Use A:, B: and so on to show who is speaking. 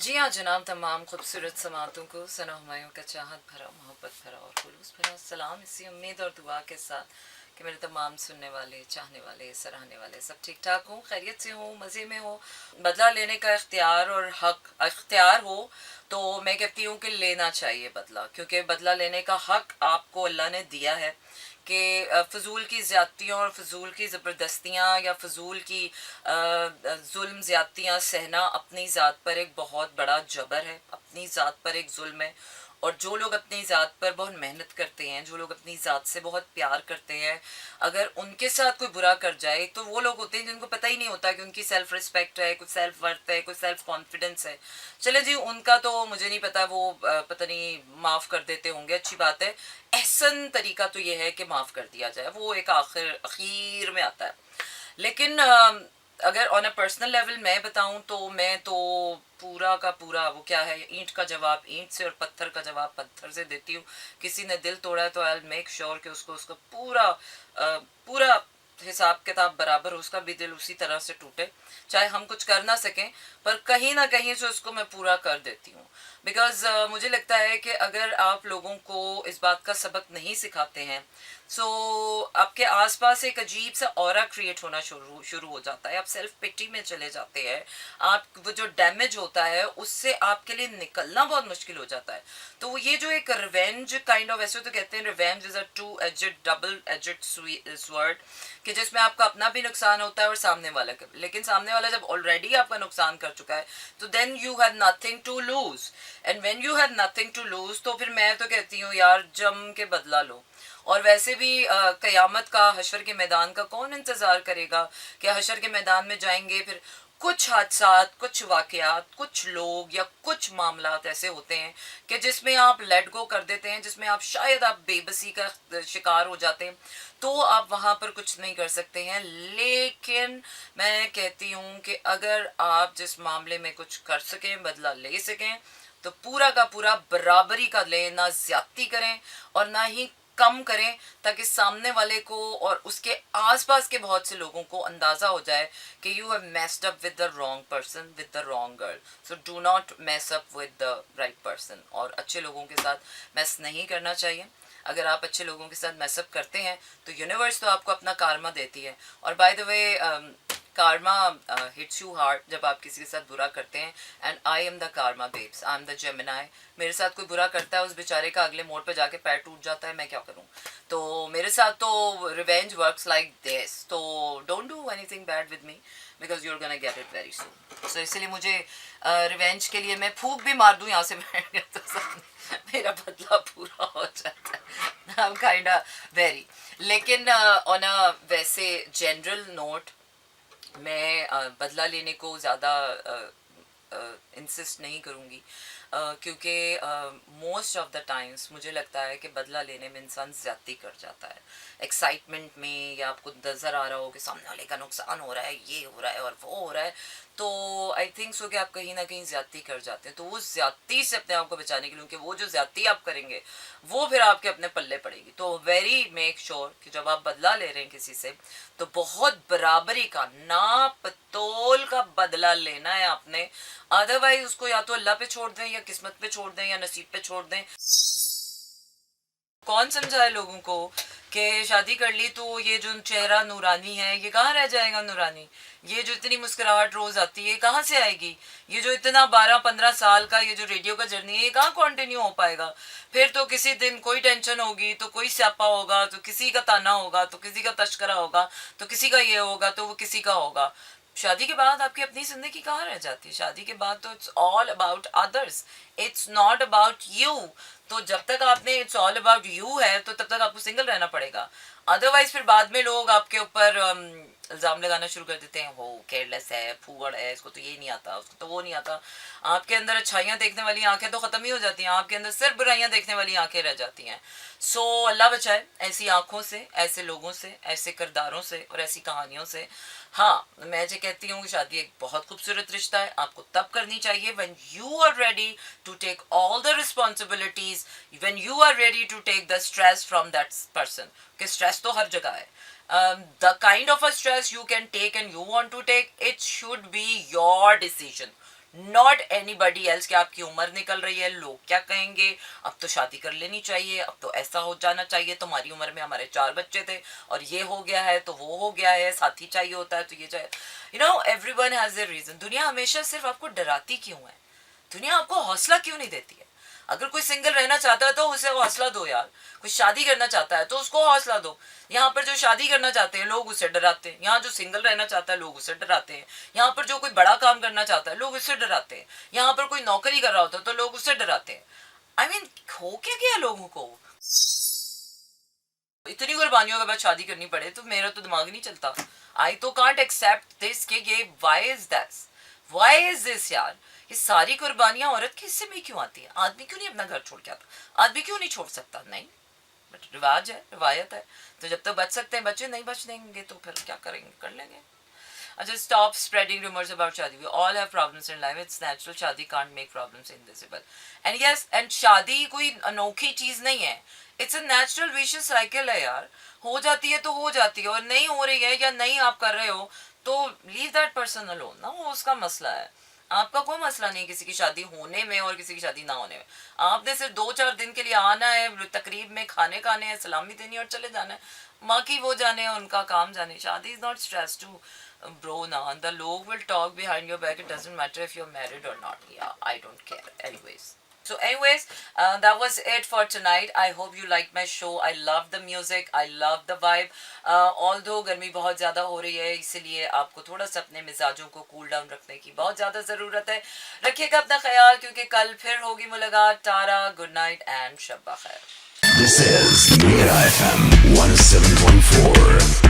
A: जी हाँ जनाब, तमाम खूबसूरत समातों को सना हुमायूं का चाहत भरा, मोहब्बत भरा और खुलूस भरा सलाम, इसी उम्मीद और दुआ के साथ कि मेरे तमाम सुनने वाले, चाहने वाले, सराहने वाले सब ठीक ठाक हों, खैरियत से हों, मज़े में हो, बदला लेने का इख्तियार और हक इख्तियार हो तो मैं कहती हूँ कि लेना चाहिए बदला, क्योंकि बदला लेने का हक आपको अल्लाह ने दिया है कि फ़जूल की ज़्यादतियाँ और फ़जूल की ज़बरदस्तियाँ या फ़जूल की जुल्म ज़्यादतियाँ सहना अपनी ज़ात पर एक बहुत बड़ा जबर है, अपनी ज़ात पर एक जुल्म है। और जो लोग अपनी ज़ात पर बहुत मेहनत करते हैं, जो लोग अपनी ज़ात से बहुत प्यार करते हैं, अगर उनके साथ कोई बुरा कर जाए तो वो लोग होते हैं जिनको पता ही नहीं होता कि उनकी सेल्फ रिस्पेक्ट है, कुछ सेल्फ वर्थ है, कुछ सेल्फ कॉन्फिडेंस है। चले जी, उनका तो मुझे नहीं पता, वो पता नहीं माफ़ कर देते होंगे, अच्छी बात है। एहसन तरीका तो ये है कि माफ़ कर दिया जाए, वो एक आखिर में आता है। लेकिन अगर ऑन अ पर्सनल लेवल मैं बताऊं तो मैं तो पूरा का पूरा, वो क्या है, ईंट का जवाब ईंट से और पत्थर का जवाब पत्थर से देती हूँ। किसी ने दिल तोड़ा है तो आई विल मेक श्योर कि उसको उसका पूरा पूरा हिसाब किताब बराबर हो, उसका भी दिल उसी तरह से टूटे, चाहे हम कुछ कर ना सकें, पर कहीं ना कहीं से उसको मैं पूरा कर देती हूँ। बिकॉज मुझे लगता है कि अगर आप लोगों को इस बात का सबक नहीं सिखाते हैं, सो आपके आसपास एक अजीब सा ऑरा क्रिएट होना शुरू शुरू हो जाता है, आप सेल्फ पिटी में चले जाते हैं, आप वो जो डैमेज होता है उससे आपके लिए निकलना बहुत मुश्किल हो जाता है। तो ये जो एक रिवेंज काइंड ऑफ, ऐसे तो कहते हैं revenge is a two edged double edged sword, कि जिसमें आपका अपना भी नुकसान होता है और सामने वाला का, लेकिन सामने वाला जब ऑलरेडी आपका नुकसान कर चुका है तो then you have nothing to lose. And when you have nothing to lose तो फिर मैं तो कहती हूँ यार, जम के बदला लो। और वैसे भी कयामत का, हशर के मैदान का कौन इंतज़ार करेगा कि हशर के मैदान में जाएंगे, फिर कुछ हादसात, कुछ वाकयात, कुछ लोग या कुछ मामलात ऐसे होते हैं कि जिसमें आप लेट गो कर देते हैं, जिसमें आप शायद आप बेबसी का शिकार हो जाते हैं, तो आप वहाँ पर कुछ नहीं कर सकते हैं। लेकिन मैं कहती हूँ कि अगर आप जिस मामले में कुछ कर सकें, बदला ले सकें, तो पूरा का पूरा बराबरी का लें, ना ज्यादती करें और ना ही कम करें, ताकि सामने वाले को और उसके आसपास के बहुत से लोगों को अंदाज़ा हो जाए कि you have messed up with the wrong person, with the wrong girl, so do not mess up with the right person. और अच्छे लोगों के साथ मेस नहीं करना चाहिए। अगर आप अच्छे लोगों के साथ मैसअप करते हैं तो यूनिवर्स तो आपको अपना कारमा देती है। और बाय द वे, कारमा हिट्स यू हार्ड जब आप किसी के साथ बुरा करते हैं। And I am the karma babes, I am the Gemini. मेरे साथ कोई बुरा करता है, उस बेचारे का अगले मोड़ पे जाके पैर टूट जाता है, मैं क्या करूं। तो मेरे साथ तो रिवेंज वर्क्स लाइक दिस, तो don't do anything bad with me because you are gonna get it very soon. So इसलिए मुझे रिवेंज के लिए मैं फूक भी मार दूं यहाँ से बैठ गया तो मेरा बदला पूरा हो जाता है। आई एम काइंड वेरी, लेकिन ऑन अ वैसे जनरल नोट, मैं बदला लेने को ज़्यादा इंसिस्ट नहीं करूँगी, क्योंकि मोस्ट ऑफ द टाइम्स मुझे लगता है कि बदला लेने में इंसान ज़्यादती कर जाता है एक्साइटमेंट में, या आपको नज़र आ रहा हो कि सामने वाले का नुकसान हो रहा है, ये हो रहा है और वो हो रहा है, तो आई थिंक सो कि आप कहीं ना कहीं ज़्यादती कर जाते हैं। तो वो ज़्यादती से अपने आप को बचाने के लिए, क्योंकि वो जो ज़्यादती आप करेंगे वो फिर आपके अपने पल्ले पड़ेगी। तो वेरी मेक श्योर कि जब आप बदला ले रहे हैं किसी से, तो बहुत बराबरी का, नाप तोल का बदला लेना है आपने। अदरवाइज उसको या तो अल्लाह पे छोड़ दें, या किस्मत पे छोड़ दें, या नसीब पे छोड़ दें। कौन समझाए लोगों को कि शादी कर ली तो ये जो चेहरा नूरानी है ये कहाँ रह जाएगा नूरानी, ये जो इतनी मुस्कुराहट रोज आती है कहाँ से आएगी, ये जो इतना 12-15 साल का ये जो रेडियो का जर्नी है ये कहाँ कंटिन्यू हो पाएगा। फिर तो किसी दिन कोई टेंशन होगी तो कोई स्यापा होगा, तो किसी का ताना होगा, तो किसी का तस्करा होगा, तो किसी का ये होगा, तो वो किसी का होगा। शादी के बाद आपकी अपनी जिंदगी कहाँ रह जाती है। शादी के बाद तो it's all about others, it's not about you. तो जब तक आपने इट्स ऑल अबाउट यू है तो तब तक आपको सिंगल रहना पड़ेगा। अदरवाइज फिर बाद में लोग आपके ऊपर इल्ज़ाम लगाना शुरू कर देते हैं, वो केयरलेस है, फूगड़ है, इसको तो ये नहीं आता, उसको तो वो नहीं आता। आपके अंदर अच्छाइयाँ देखने वाली आंखें तो ख़त्म ही हो जाती हैं, आपके अंदर सिर्फ बुराइयाँ देखने वाली आंखें रह जाती हैं। सो अल्लाह बचाए ऐसी आंखों से, ऐसे लोगों से, ऐसे किरदारों से और ऐसी कहानियों से। हाँ, मैं जो कहती हूँ कि शादी एक बहुत खूबसूरत रिश्ता है, आपको तब करनी चाहिए when you are ready to take all the responsibilities, when you are ready to take the stress from that person. कि स्ट्रेस तो हर जगह है, the kind of a stress you can take and you want to take, it should be your decision, not anybody else कि आपकी उम्र निकल रही है, लोग क्या कहेंगे, अब तो शादी कर लेनी चाहिए, अब तो ऐसा हो जाना चाहिए, तुम्हारी उम्र में हमारे 4 बच्चे थे और ये हो गया है तो वो हो गया है, साथी चाहिए होता है तो ये चाहिए, you know everyone has a reason. दुनिया हमेशा सिर्फ आपको डराती क्यों है? दुनिया आपको हौसला क्यों नहीं देती है? अगर कोई सिंगल रहना चाहता है तो उसे हौसला दो यार, कोई शादी करना चाहता है तो उसको हौसला दो। यहाँ पर जो शादी करना चाहते हैं लोग उसे डराते हैं, यहाँ जो सिंगल रहना चाहता है लोग उसे डराते हैं, यहाँ पर जो कोई बड़ा काम करना चाहता है लोग उससे डराते हैं, यहाँ पर कोई नौकरी कर रहा होता है तो लोग उससे डराते हैं। आई मीन हो क्या गया लोगों को? इतनी कुर्बानियों के बाद शादी करनी पड़े तो मेरा तो दिमाग नहीं चलता। आई तो कांट एक्सेप्ट दिस कि ये वाई इज दिस यार, ये सारी कुर्बानियां औरत के हिस्से में क्यों आती है? आदमी क्यों नहीं अपना घर छोड़ के आता? आदमी क्यों नहीं छोड़ सकता? नहीं, बट रिवाज है, रिवायत है, तो जब तक बच सकते हैं बच्चे, नहीं बच देंगे तो फिर क्या करेंगे, कर लेंगे। अच्छा, stop spreading rumors about शादी. We all have problems in life. It's natural. शादी can't make problems invisible. And yes, and शादी कोई अनोखी चीज नहीं है. It's a natural vicious cycle है यार. हो जाती है तो हो जाती है, और नहीं हो रही है या नहीं आप कर रहे हो तो leave that person alone ना, वो उसका मसला है। आपका कोई मसला नहीं किसी की शादी होने में और किसी की शादी ना होने में। आपने सिर्फ 2-4 दिन के लिए आना है, तकरीब में खाने खाने हैं, सलामी देनी और चले जाना है। बाकी वो जाने, उनका काम जाने। शादी is not stress to bro now, and the log will talk behind your back. It doesn't matter if you're married or not. Yeah, I don't care anyways. So anyways, that was it for tonight. I hope you liked my show. I love the music, I love the vibe. Although गर्मी बहुत ज़्यादा हो रही है, इसलिए आपको थोड़ा सा अपने मिजाजों को कूल डाउन रखने की बहुत ज़्यादा ज़रूरत है। रखिएगा अपना ख्याल, क्योंकि कल फिर होगी मुलाकात। टारा, गुड नाइट एंड शब बखैर।
B: This is Mira FM 107.4.